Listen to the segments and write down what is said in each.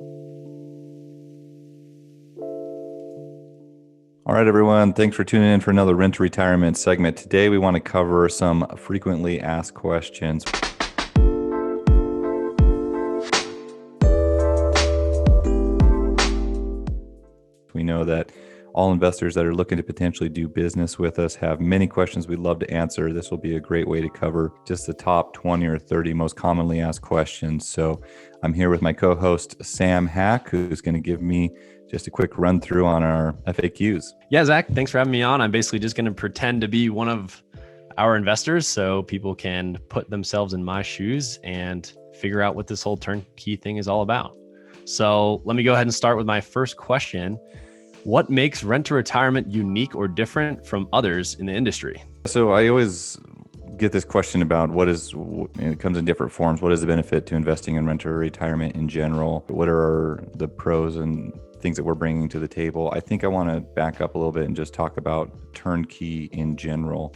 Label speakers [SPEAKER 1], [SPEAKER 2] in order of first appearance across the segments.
[SPEAKER 1] All right, everyone. Thanks for tuning in for another Rent to Retirement segment. Today, we want to cover some frequently asked questions. We know that all investors that are looking to potentially do business with us have many questions we'd love to answer. This will be a great way to cover just the top 20 or 30 most commonly asked questions. So I'm here with my co-host, Sam Hack, who's going to give me just a quick run through on our FAQs.
[SPEAKER 2] Yeah, Zach, thanks for having me on. I'm basically just going to pretend to be one of our investors so people can put themselves in my shoes and figure out what this whole turnkey thing is all about. So let me go ahead and start with my first question. What makes rent to retirement unique or different from others in the industry?
[SPEAKER 1] So I always get this question about it comes in different forms. What is the benefit to investing in rent to retirement in general? What are the pros and things that we're bringing to the table? I think I want to back up a little bit and just talk about turnkey in general,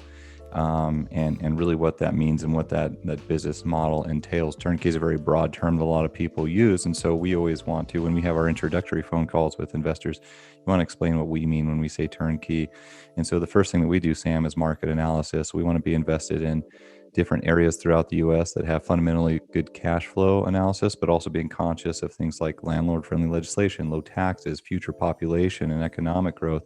[SPEAKER 1] and really what that means and what that business model entails. Turnkey is a very broad term that a lot of people use. And so we always want to, when we have our introductory phone calls with investors, we want to explain what we mean when we say turnkey. And so the first thing that we do, Sam, is market analysis. We want to be invested in different areas throughout the U.S. that have fundamentally good cash flow analysis, but also being conscious of things like landlord-friendly legislation, low taxes, future population, and economic growth,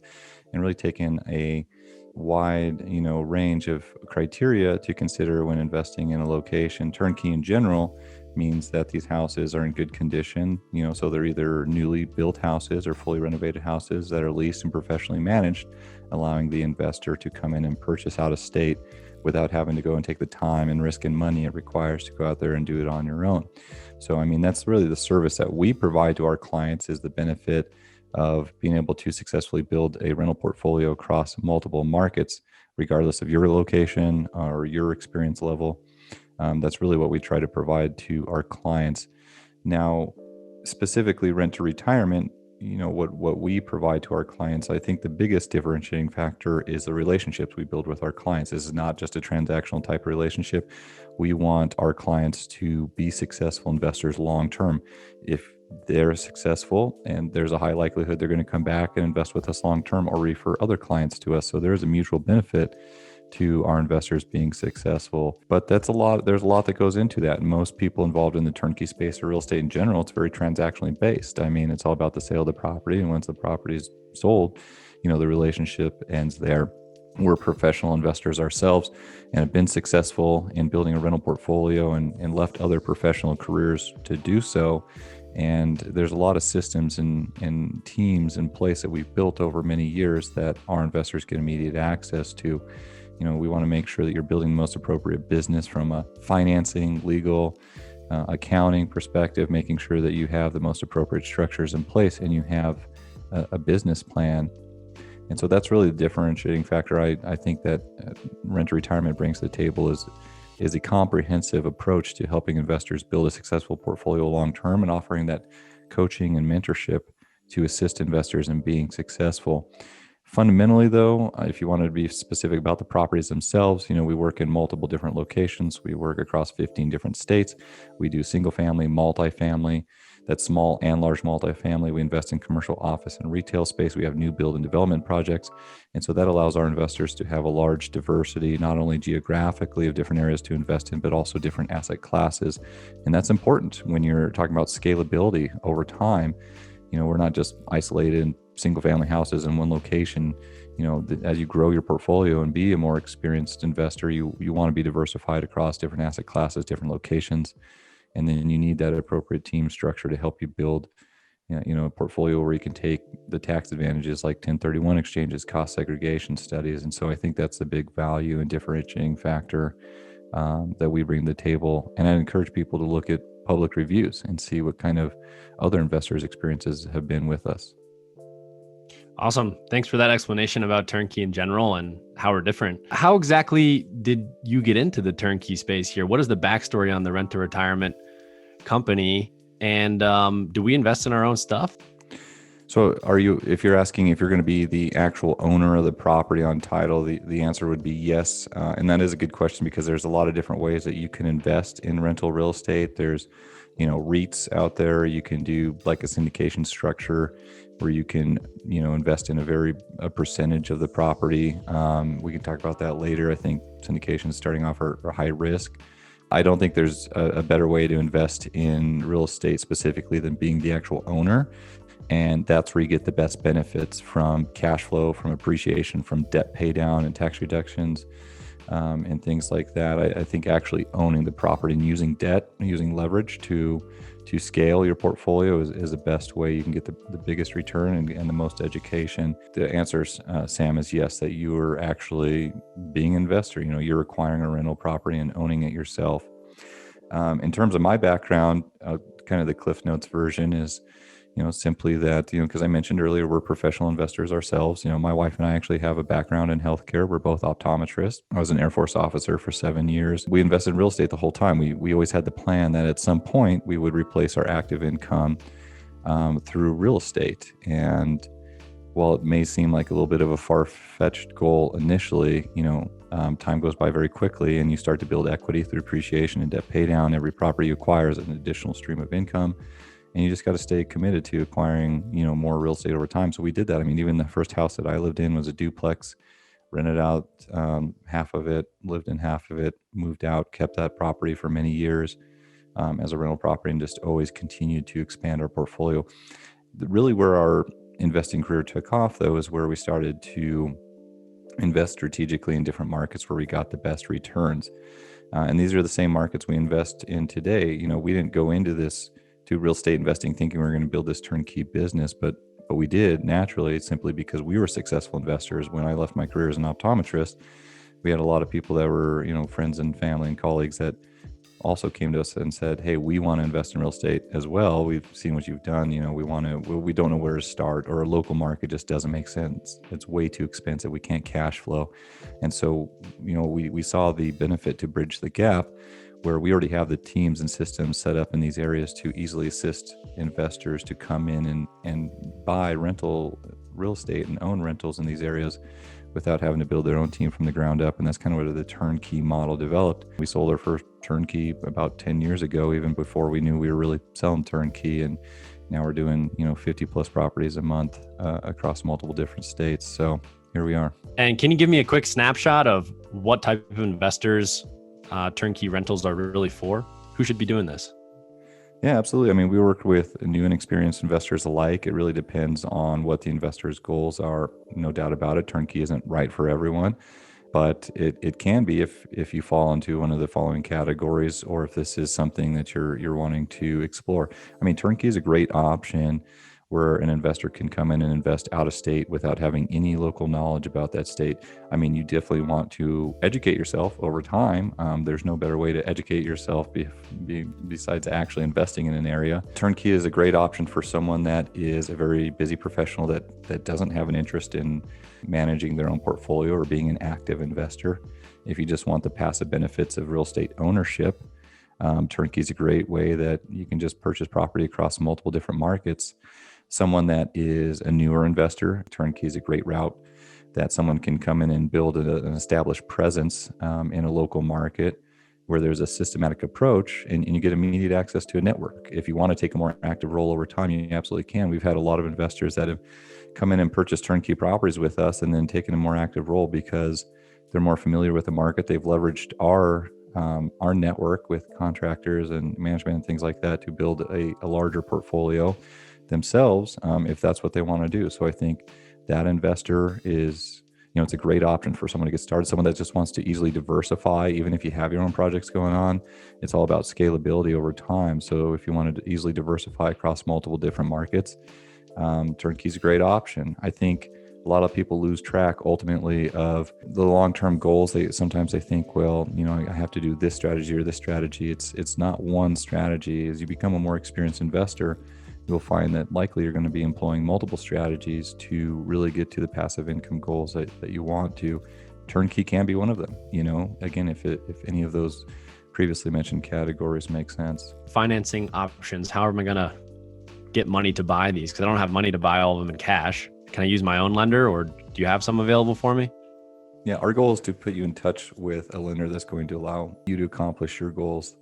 [SPEAKER 1] and really taking a wide, range of criteria to consider when investing in a location. Turnkey in general means that these houses are in good condition, so they're either newly built houses or fully renovated houses that are leased and professionally managed, allowing the investor to come in and purchase out of state without having to go and take the time and risk and money it requires to go out there and do it on your own. So, that's really the service that we provide to our clients, is the benefit of being able to successfully build a rental portfolio across multiple markets, regardless of your location or your experience level. That's really what we try to provide to our clients. Now, specifically rent to retirement, what we provide to our clients, I think the biggest differentiating factor is the relationships we build with our clients. This is not just a transactional type of relationship. We want our clients to be successful investors long term. If they're successful, and there's a high likelihood they're going to come back and invest with us long term or refer other clients to us. So there's a mutual benefit to our investors being successful. But there's a lot that goes into that. And most people involved in the turnkey space or real estate in general, it's very transactionally based. It's all about the sale of the property. And once the property is sold, the relationship ends there. We're professional investors ourselves and have been successful in building a rental portfolio and left other professional careers to do so. And there's a lot of systems and teams in place that we've built over many years that our investors get immediate access to. We want to make sure that you're building the most appropriate business from a financing, legal, accounting perspective, making sure that you have the most appropriate structures in place and you have a business plan. And so that's really the differentiating factor I think that rent to retirement brings to the table is a comprehensive approach to helping investors build a successful portfolio long term and offering that coaching and mentorship to assist investors in being successful. Fundamentally, though, if you wanted to be specific about the properties themselves, we work in multiple different locations. We work across 15 different states. We do single family, multifamily, that's small and large multifamily. We invest in commercial office and retail space. We have new build and development projects. And so that allows our investors to have a large diversity, not only geographically of different areas to invest in, but also different asset classes. And that's important when you're talking about scalability over time. We're not just isolated in single family houses in one location. As you grow your portfolio and be a more experienced investor, you want to be diversified across different asset classes, different locations. And then you need that appropriate team structure to help you build, a portfolio where you can take the tax advantages like 1031 exchanges, cost segregation studies. And so I think that's the big value and differentiating factor that we bring to the table. And I encourage people to look at public reviews and see what kind of other investors' experiences have been with us.
[SPEAKER 2] Awesome. Thanks for that explanation about turnkey in general and how we're different. How exactly did you get into the turnkey space here? What is the backstory on the rent to retirement company? And do we invest in our own stuff?
[SPEAKER 1] So if you're asking if you're going to be the actual owner of the property on title, the answer would be yes. And that is a good question because there's a lot of different ways that you can invest in rental real estate. There's REITs out there. You can do like a syndication structure where you can, invest in a percentage of the property. We can talk about that later. I think syndications starting off are high risk. I don't think there's a better way to invest in real estate specifically than being the actual owner. And that's where you get the best benefits from cash flow, from appreciation, from debt pay down and tax reductions, and things like that. I think actually owning the property and using debt, using leverage to scale your portfolio is the best way you can get the biggest return and the most education. The answer, Sam, is yes, that you are actually being an investor. You're acquiring a rental property and owning it yourself. In terms of my background, kind of the Cliff Notes version is, simply that, because I mentioned earlier, we're professional investors ourselves. My wife and I actually have a background in healthcare. We're both optometrists. I was an Air Force officer for 7 years. We invested in real estate the whole time. We always had the plan that at some point we would replace our active income through real estate. And while it may seem like a little bit of a far-fetched goal initially, time goes by very quickly and you start to build equity through appreciation and debt pay down. Every property you acquire is an additional stream of income. And you just got to stay committed to acquiring, more real estate over time. So we did that. I mean, even the first house that I lived in was a duplex, rented out half of it, lived in half of it, moved out, kept that property for many years as a rental property, and just always continued to expand our portfolio. Really where our investing career took off, though, is where we started to invest strategically in different markets where we got the best returns. And these are the same markets we invest in today. We didn't go into this to real estate investing thinking we were going to build this turnkey business, but we did naturally, simply because we were successful investors. When I left my career as an optometrist, we had a lot of people that were, friends and family and colleagues that also came to us and said, hey, we want to invest in real estate as well. We've seen what you've done. We don't know where to start, or a local market just doesn't make sense. It's way too expensive. We can't cash flow. And so, we saw the benefit to bridge the gap, where we already have the teams and systems set up in these areas to easily assist investors to come in and buy rental real estate and own rentals in these areas without having to build their own team from the ground up. And that's kind of where the turnkey model developed. We sold our first turnkey about 10 years ago, even before we knew we were really selling turnkey. And now we're doing, 50 plus properties a month across multiple different states. So here we are. And
[SPEAKER 2] can you give me a quick snapshot of what type of investors turnkey rentals are really for? Who should be doing this?
[SPEAKER 1] Yeah, absolutely. I mean, we work with new and experienced investors alike. It really depends on what the investor's goals are. No doubt about it. Turnkey isn't right for everyone, but it can be if you fall into one of the following categories, or if this is something that you're wanting to explore. I mean, turnkey is a great option where an investor can come in and invest out of state without having any local knowledge about that state. I mean, you definitely want to educate yourself over time. There's no better way to educate yourself besides actually investing in an area. Turnkey is a great option for someone that is a very busy professional that doesn't have an interest in managing their own portfolio or being an active investor. If you just want the passive benefits of real estate ownership, turnkey is a great way that you can just purchase property across multiple different markets. Someone that is a newer investor, turnkey is a great route that someone can come in and build an established presence in a local market where there's a systematic approach, and you get immediate access to a network. If you want to take a more active role over time, you absolutely can. We've had a lot of investors that have come in and purchased turnkey properties with us and then taken a more active role because they're more familiar with the market. They've leveraged our network with contractors and management and things like that to build a larger portfolio themselves, if that's what they want to do. So I think that investor is, it's a great option for someone to get started, someone that just wants to easily diversify. Even if you have your own projects going on, it's all about scalability over time. So if you wanted to easily diversify across multiple different markets, turnkey is a great option. I think a lot of people lose track ultimately of the long-term goals. Sometimes they think, well, I have to do this strategy or this strategy. It's not one strategy. As you become a more experienced investor, you'll find that likely you're going to be employing multiple strategies to really get to the passive income goals that you want to. Turnkey can be one of them. Again, if any of those previously mentioned categories make sense.
[SPEAKER 2] Financing options. How am I going to get money to buy these? Because I don't have money to buy all of them in cash. Can I use my own lender, or do you have some available for me?
[SPEAKER 1] Yeah, our goal is to put you in touch with a lender that's going to allow you to accomplish your goals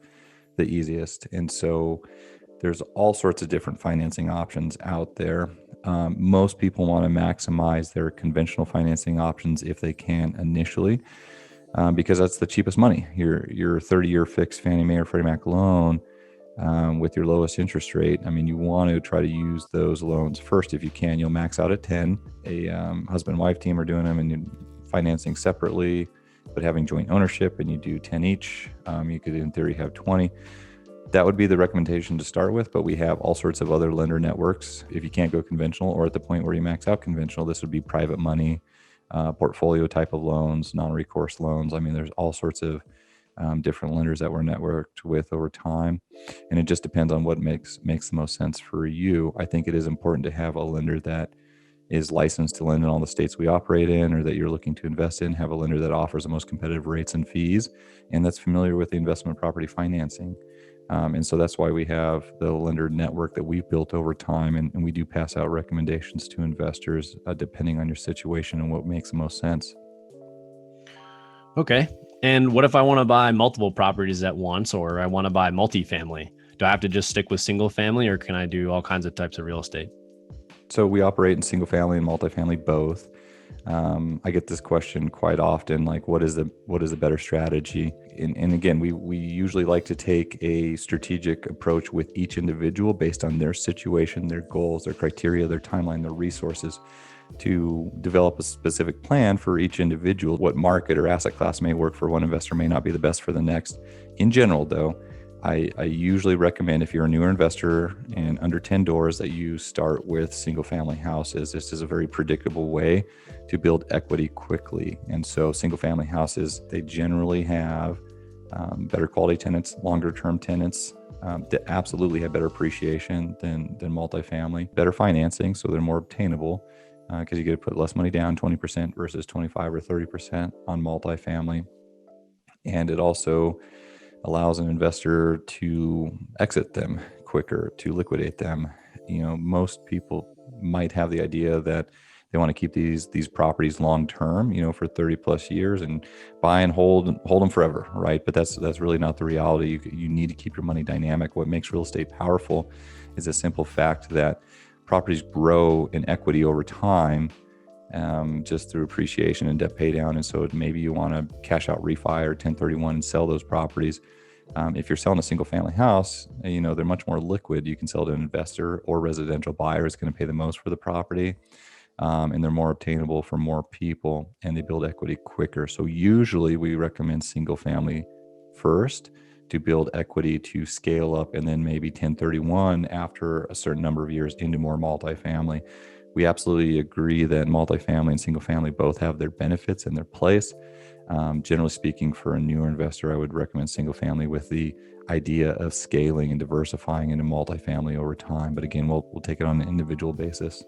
[SPEAKER 1] the easiest. And so there's all sorts of different financing options out there. Most people want to maximize their conventional financing options if they can initially, because that's the cheapest money. Your 30-year fixed Fannie Mae or Freddie Mac loan, with your lowest interest rate. I mean, you want to try to use those loans first if you can. You'll max out at 10. A husband and wife team are doing them, and you're financing separately, but having joint ownership, and you do 10 each. You could, in theory, have 20. That would be the recommendation to start with, but we have all sorts of other lender networks. If you can't go conventional, or at the point where you max out conventional, this would be private money, portfolio type of loans, non-recourse loans. I mean, there's all sorts of different lenders that we're networked with over time, and it just depends on what makes the most sense for you. I think it is important to have a lender that is licensed to lend in all the states we operate in, or that you're looking to invest in. Have a lender that offers the most competitive rates and fees, and that's familiar with the investment property financing. And so that's why we have the lender network that we've built over time, and we do pass out recommendations to investors depending on your situation and what makes the most sense.
[SPEAKER 2] Okay. And what if I want to buy multiple properties at once, or I want to buy multifamily? Do I have to just stick with single family, or can I do all kinds of types of real estate?
[SPEAKER 1] So we operate in single family and multifamily both. I get this question quite often, like what is the better strategy? And again, we usually like to take a strategic approach with each individual based on their situation, their goals, their criteria, their timeline, their resources, to develop a specific plan for each individual. What market or asset class may work for one investor may not be the best for the next. In general, though, I usually recommend, if you're a newer investor and under 10 doors, that you start with single family houses. This is a very predictable way to build equity quickly. And so single family houses, they generally have better quality tenants, longer term tenants, that absolutely have better appreciation than multifamily, better financing, so they're more obtainable, because you get to put less money down, 20% versus 25 or 30% on multifamily. And it also allows an investor to exit them quicker, to liquidate them. Most people might have the idea that they want to keep these properties long term, for 30 plus years, and buy and hold them forever, right? But that's really not the reality. You need to keep your money dynamic. What makes real estate powerful is a simple fact that properties grow in equity over time, just through appreciation and debt pay down. And so maybe you want to cash out, refi, or 1031 and sell those properties. If you're selling a single family house, they're much more liquid. You can sell to an investor, or residential buyer is going to pay the most for the property. And they're more obtainable for more people, and they build equity quicker. So usually we recommend single family first to build equity, to scale up, and then maybe 1031 after a certain number of years into more multifamily. We absolutely agree that multifamily and single family both have their benefits and their place. Generally speaking, for a newer investor, I would recommend single family with the idea of scaling and diversifying into multifamily over time. But again, we'll take it on an individual basis.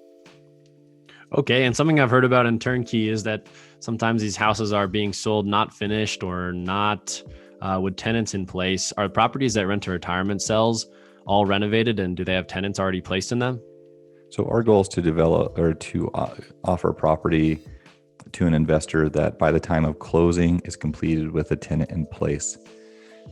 [SPEAKER 2] Okay. And something I've heard about in turnkey is that sometimes these houses are being sold not finished, or not with tenants in place. Are properties that rent to retirement cells all renovated, and do they have tenants already placed in them?
[SPEAKER 1] So our goal is to develop, or to offer property to an investor that by the time of closing is completed with a tenant in place.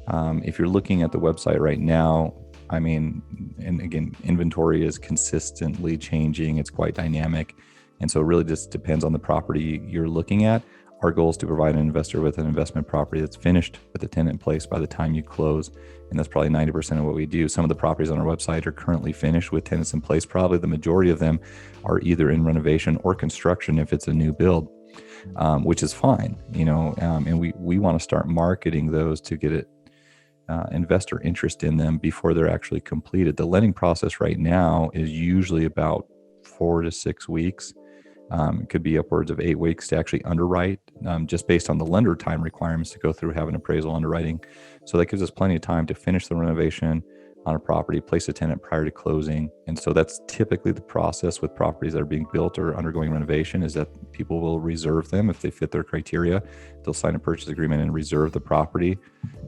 [SPEAKER 1] If you're looking at the website right now, I mean, and again, inventory is consistently changing. It's quite dynamic. And so it really just depends on the property you're looking at. Our goal is to provide an investor with an investment property that's finished with a tenant in place by the time you close. And that's probably 90% of what we do. Some of the properties on our website are currently finished with tenants in place. Probably the majority of them are either in renovation or construction if it's a new build, which is fine, and we want to start marketing those to get investor interest in them before they're actually completed. The lending process right now is usually about 4 to 6 weeks. It could be upwards of 8 weeks to actually underwrite, just based on the lender time requirements to go through, have an appraisal, underwriting. So that gives us plenty of time to finish the renovation on a property, place a tenant prior to closing. And so that's typically the process with properties that are being built or undergoing renovation, is that people will reserve them if they fit their criteria. They'll sign a purchase agreement and reserve the property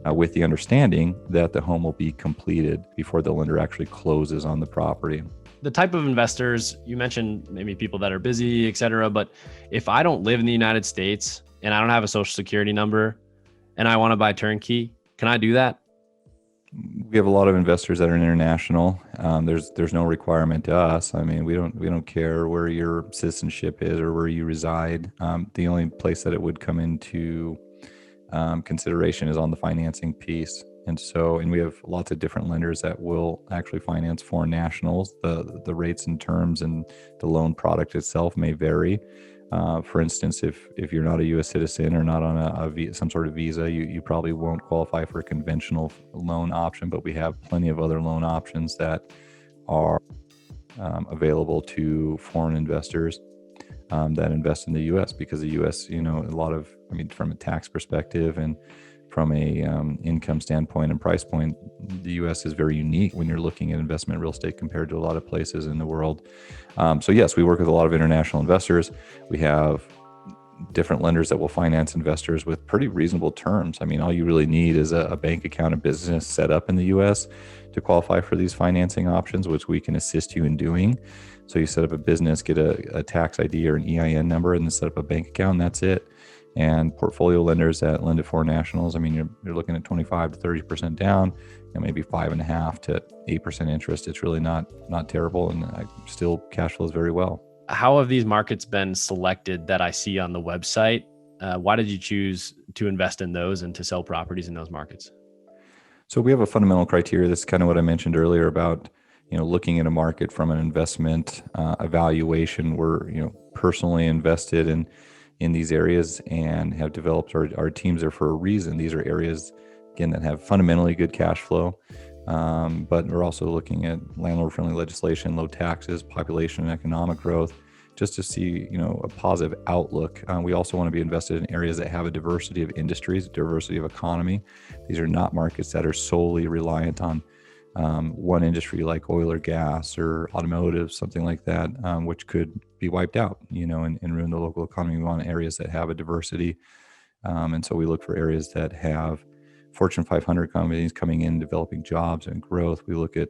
[SPEAKER 1] with the understanding that the home will be completed before the lender actually closes on the property.
[SPEAKER 2] The type of investors you mentioned, maybe people that are busy, et cetera. But if I don't live in the United States and I don't have a social security number and I want to buy turnkey, can I do that?
[SPEAKER 1] We have a lot of investors that are international. There's no requirement to us. I mean, we don't care where your citizenship is or where you reside. The only place that it would come into consideration is on the financing piece. And we have lots of different lenders that will actually finance foreign nationals. The rates and terms and the loan product itself may vary. For instance, if you're not a U.S. citizen or not on some sort of visa, you probably won't qualify for a conventional loan option. But we have plenty of other loan options that are available to foreign investors that invest in the U.S. because the U.S., from a tax perspective and from a income standpoint and price point, the U.S. is very unique when you're looking at investment real estate compared to a lot of places in the world. So yes, we work with a lot of international investors. We have different lenders that will finance investors with pretty reasonable terms. I mean, all you really need is a bank account, a business set up in the U.S. to qualify for these financing options, which we can assist you in doing. So you set up a business, get a tax ID or an EIN number, and then set up a bank account, and that's it. And portfolio lenders that lend to foreign nationals, I mean, you're looking at 25 to 30% down, and maybe 5.5% to 8% interest. It's really not terrible, and still cash flows very well.
[SPEAKER 2] How have these markets been selected that I see on the website? Why did you choose to invest in those and to sell properties in those markets?
[SPEAKER 1] So we have a fundamental criteria. This is kind of what I mentioned earlier about looking at a market from an investment evaluation. We're personally invested in these areas and have developed our teams there for a reason. These are areas, again, that have fundamentally good cash flow, but we're also looking at landlord-friendly legislation, low taxes, population and economic growth, just to see a positive outlook. We also want to be invested in areas that have a diversity of industries, diversity of economy. These are not markets that are solely reliant on one industry like oil or gas or automotive, something like that, which could be wiped out, and ruin the local economy. We want areas that have a diversity. And so we look for areas that have Fortune 500 companies coming in, developing jobs and growth. We look at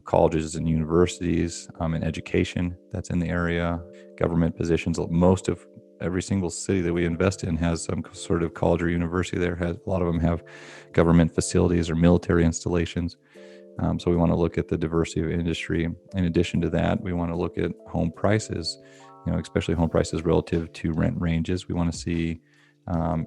[SPEAKER 1] colleges and universities and education that's in the area, government positions. Most of every single city that we invest in has some sort of college or university there. A lot of them have government facilities or military installations. So we want to look at the diversity of industry. In addition to that, we want to look at home prices, especially home prices relative to rent ranges. We want to see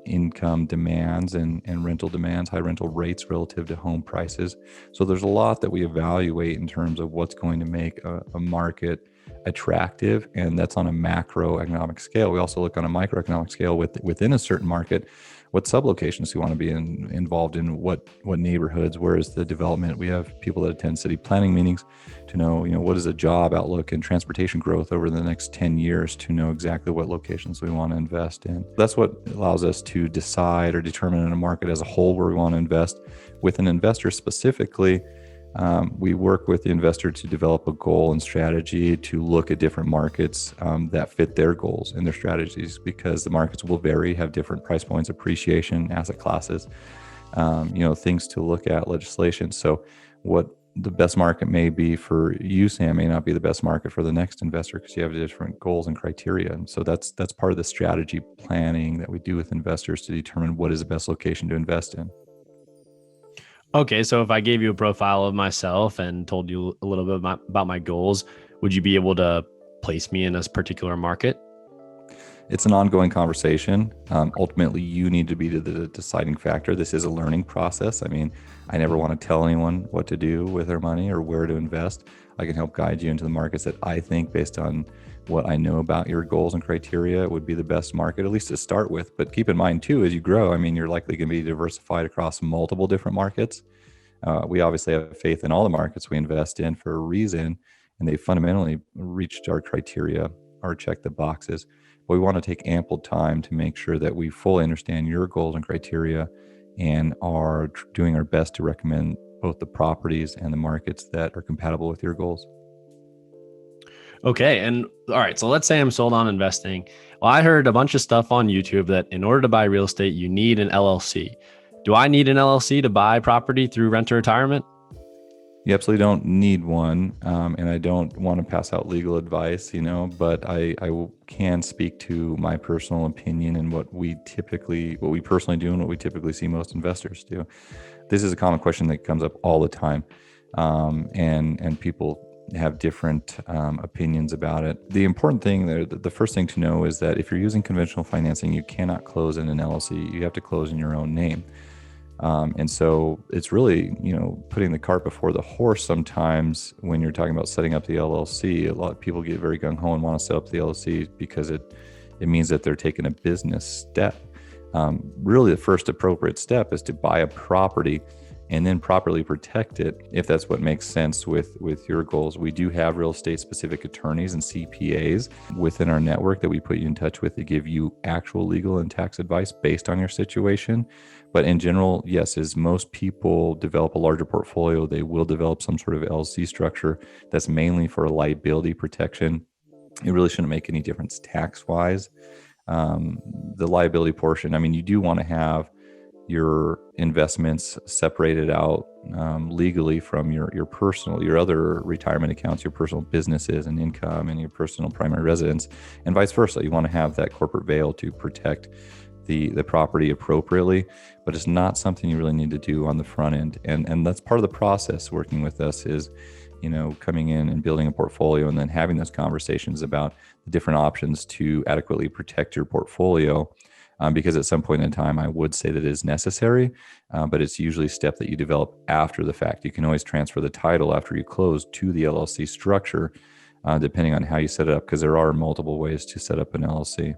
[SPEAKER 1] income demands and rental demands, high rental rates relative to home prices. So there's a lot that we evaluate in terms of what's going to make a market attractive, and that's on a macroeconomic scale. We also look on a microeconomic scale within a certain market. What sublocations do you want to be involved in? What neighborhoods? Where is the development? We have people that attend city planning meetings to know, what is a job outlook and transportation growth over the next 10 years to know exactly what locations we want to invest in. That's what allows us to decide or determine in a market as a whole where we want to invest. With an investor specifically, we work with the investor to develop a goal and strategy to look at different markets that fit their goals and their strategies, because the markets will vary, have different price points, appreciation, asset classes, things to look at, legislation. So what the best market may be for you, Sam, may not be the best market for the next investor, because you have different goals and criteria. And so that's part of the strategy planning that we do with investors to determine what is the best location to invest in.
[SPEAKER 2] Okay, so if I gave you a profile of myself and told you a little bit about my goals, would you be able to place me in a particular market?
[SPEAKER 1] It's an ongoing conversation. Ultimately, you need to be the deciding factor. This is a learning process. I mean, I never want to tell anyone what to do with their money or where to invest. I can help guide you into the markets that I think, based on what I know about your goals and criteria, would be the best market, at least to start with. But keep in mind too, as you grow, I mean, you're likely going to be diversified across multiple different markets. We obviously have faith in all the markets we invest in for a reason, and they fundamentally reached our criteria or checked the boxes. But we want to take ample time to make sure that we fully understand your goals and criteria and are doing our best to recommend both the properties and the markets that are compatible with your goals.
[SPEAKER 2] Okay. And all right, so let's say I'm sold on investing. Well, I heard a bunch of stuff on YouTube that in order to buy real estate, you need an LLC. Do I need an LLC to buy property through rent to retirement?
[SPEAKER 1] You absolutely don't need one. And I don't want to pass out legal advice, but I can speak to my personal opinion and what we personally do and what we typically see most investors do. This is a common question that comes up all the time, and people have different opinions about it. The important thing there, the first thing to know is that if you're using conventional financing, you cannot close in an LLC. You have to close in your own name. And so it's really, putting the cart before the horse sometimes when you're talking about setting up the LLC. A lot of people get very gung-ho and want to set up the LLC because it means that they're taking a business step. Really, the first appropriate step is to buy a property and then properly protect it if that's what makes sense with your goals. We do have real estate specific attorneys and CPAs within our network that we put you in touch with to give you actual legal and tax advice based on your situation. But in general, yes, as most people develop a larger portfolio, they will develop some sort of LLC structure that's mainly for liability protection. It really shouldn't make any difference tax-wise. The liability portion, you do want to have your investments separated out legally from your other retirement accounts, your personal businesses and income, and your personal primary residence, and vice versa. You want to have that corporate veil to protect the property appropriately, but it's not something you really need to do on the front end. And that's part of the process working with us is, coming in and building a portfolio and then having those conversations about the different options to adequately protect your portfolio. Because at some point in time, I would say that it is necessary, but it's usually a step that you develop after the fact. You can always transfer the title after you close to the LLC structure, depending on how you set it up, because there are multiple ways to set up an LLC.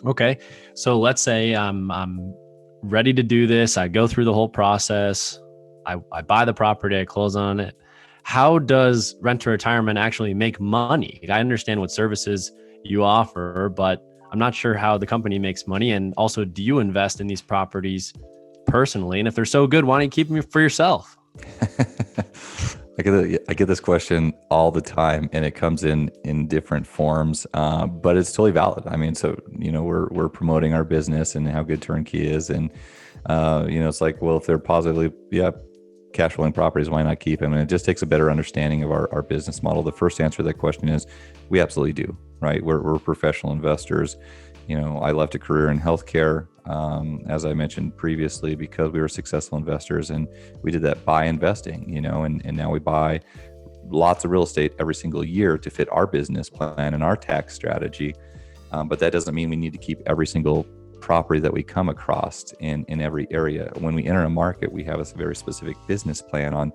[SPEAKER 2] Okay. So let's say I'm ready to do this. I go through the whole process. I buy the property, I close on it. How does Rent to Retirement actually make money? I understand what services you offer, but I'm not sure how the company makes money. And also, do you invest in these properties personally? And if they're so good, why don't you keep them for yourself?
[SPEAKER 1] I get this question all the time, and it comes in different forms, but it's totally valid. We're promoting our business and how good Turnkey is, and it's like, well, if they're positively, cash flowing properties, why not keep them? And it just takes a better understanding of our business model. The first answer to that question is we absolutely do, right? We're professional investors. I left a career in healthcare, as I mentioned previously, because we were successful investors, and we did that by investing, and now we buy lots of real estate every single year to fit our business plan and our tax strategy. But that doesn't mean we need to keep every single property that we come across in every area. When we enter a market, we have a very specific business plan on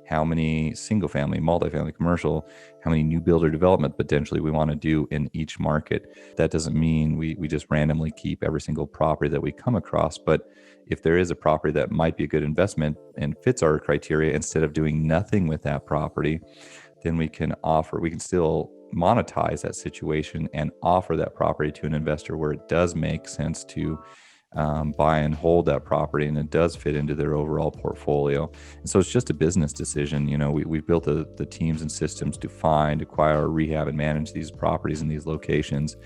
[SPEAKER 1] how many single family, multifamily, commercial, how many new builder development potentially we want to do in each market. That doesn't mean we just randomly keep every single property that we come across. But if there is a property that might be a good investment and fits our criteria, instead of doing nothing with that property, then we can still monetize that situation and offer that property to an investor where it does make sense to buy and hold that property, and it does fit into their overall portfolio. And so it's just a business decision. We've built the teams and systems to find, acquire, rehab, and manage these properties in these locations.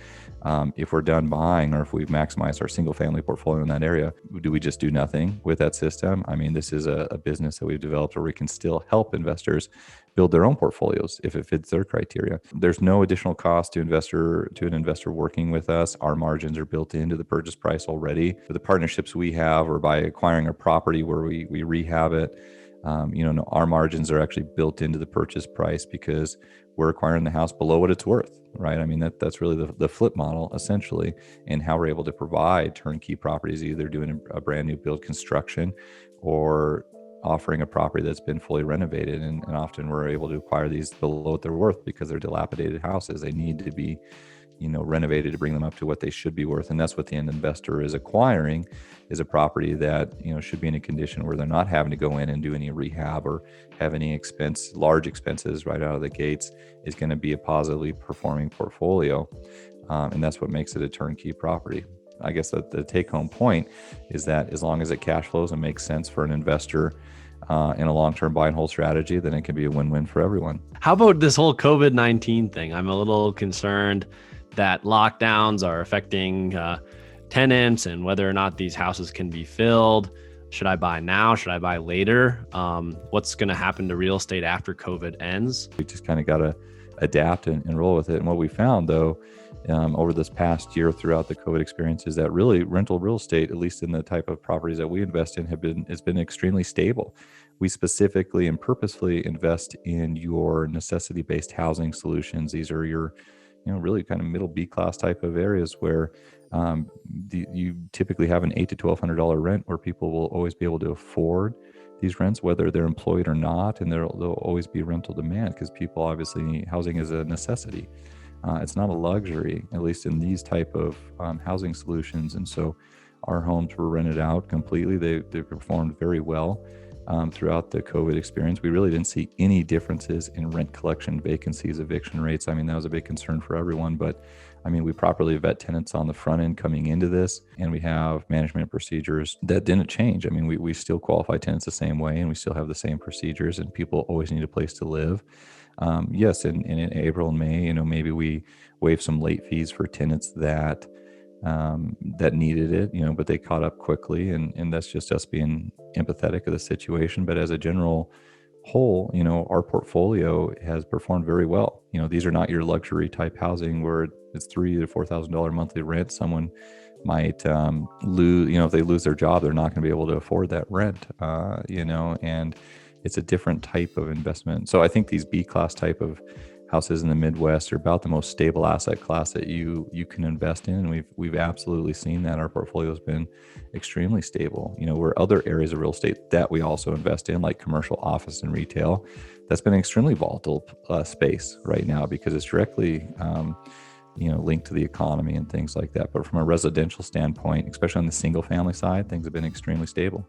[SPEAKER 1] If we're done buying, or if we've maximized our single family portfolio in that area, do we just do nothing with that system? This is a business that we've developed where we can still help investors build their own portfolios if it fits their criteria. There's no additional cost to an investor working with us. Our margins are built into the purchase price already. For the partnerships we have, or by acquiring a property where we rehab it, our margins are actually built into the purchase price because we're acquiring the house below what it's worth, right? That's really the flip model essentially, and how we're able to provide turnkey properties, either doing a brand new build construction or offering a property that's been fully renovated. And often we're able to acquire these below what they're worth because they're dilapidated houses. They need to be, renovated to bring them up to what they should be worth. And that's what the end investor is acquiring, is a property that, should be in a condition where they're not having to go in and do any rehab or have any large expenses right out of the gates. Is going to be a positively performing portfolio. And that's what makes it a turnkey property. I guess that the take-home point is that as long as it cash flows and makes sense for an investor in a long-term buy and hold strategy, then it can be a win-win for everyone.
[SPEAKER 2] How about this whole COVID-19 thing? I'm a little concerned that lockdowns are affecting tenants and whether or not these houses can be filled. Should I buy now? Should I buy later? What's going to happen to real estate after COVID ends?
[SPEAKER 1] We just kind of got to adapt and roll with it. And what we found, though, over this past year throughout the COVID experience is that really rental real estate, at least in the type of properties that we invest in, has been extremely stable. We specifically and purposefully invest in your necessity-based housing solutions. These are your, really kind of middle B class type of areas where you typically have an $800 to $1,200 rent, where people will always be able to afford these rents, whether they're employed or not, and there'll always be rental demand because people obviously need housing is a necessity. It's not a luxury, at least in these type of housing solutions. And so our homes were rented out completely. They performed very well throughout the COVID experience. We really didn't see any differences in rent collection, vacancies, eviction rates. I mean, that was a big concern for everyone, but I mean, we properly vet tenants on the front end coming into this, and we have management procedures that didn't change. I mean, we still qualify tenants the same way, and we still have the same procedures, and people always need a place to live. Yes, in April and May, maybe we waive some late fees for tenants that needed it, but they caught up quickly, and that's just us being empathetic of the situation. But as a general whole, our portfolio has performed very well. These are not your luxury type housing where it's $3,000 to $4,000 monthly rent. Someone might lose, if they lose their job, they're not going to be able to afford that rent, and it's a different type of investment. So I think these B class type of houses in the Midwest are about the most stable asset class that you can invest in. And we've absolutely seen that. Our portfolio has been extremely stable. Where other areas of real estate that we also invest in, like commercial, office, and retail, that's been an extremely volatile space right now because it's directly linked to the economy and things like that. But from a residential standpoint, especially on the single family side, things have been extremely stable.